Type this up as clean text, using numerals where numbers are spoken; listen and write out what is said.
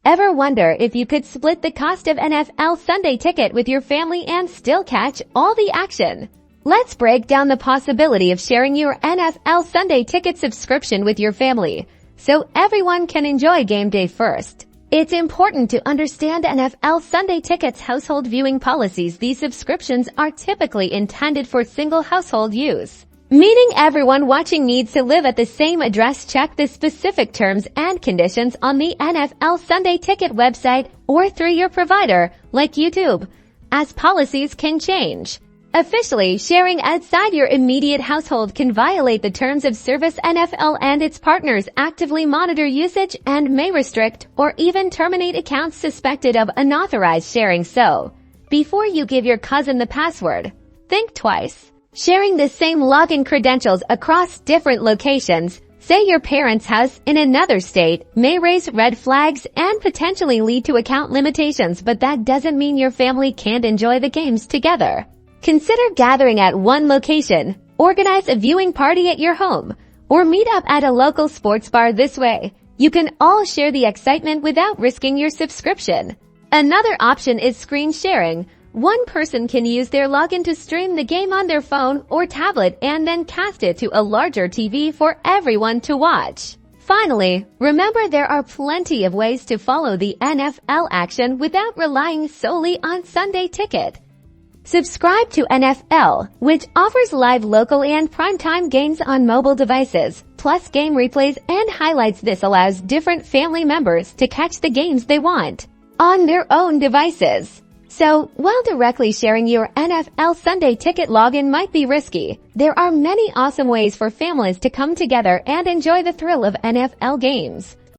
Ever wonder if you could split the cost of NFL Sunday ticket with your family and still catch all the action? Let's break down the possibility of sharing your NFL Sunday ticket subscription with your family, so everyone can enjoy game day first. It's important to understand NFL Sunday Ticket's household viewing policies. These subscriptions are typically intended for single household use, meaning everyone watching needs to live at the same address. Check the specific terms and conditions on the NFL Sunday Ticket website or through your provider, like YouTube, as policies can change. Officially sharing outside your immediate household can violate the terms of service. NFL and its partners actively monitor usage and may restrict or even terminate accounts suspected of unauthorized sharing. So, before you give your cousin the password, think twice. Sharing the same login credentials across different locations, say your parents' house in another state, may raise red flags and potentially lead to account limitations, but that doesn't mean your family can't enjoy the games together. Consider gathering at one location, organize a viewing party at your home, or meet up at a local sports bar. This way, you can all share the excitement without risking your subscription. Another option is screen sharing. One person can use their login to stream the game on their phone or tablet and then cast it to a larger TV for everyone to watch. Finally, remember there are plenty of ways to follow the NFL action without relying solely on Sunday Ticket. Subscribe to NFL, which offers live local and primetime games on mobile devices, plus game replays and highlights. This allows different family members to catch the games they want on their own devices. So, while directly sharing your NFL Sunday Ticket login might be risky, there are many awesome ways for families to come together and enjoy the thrill of NFL games.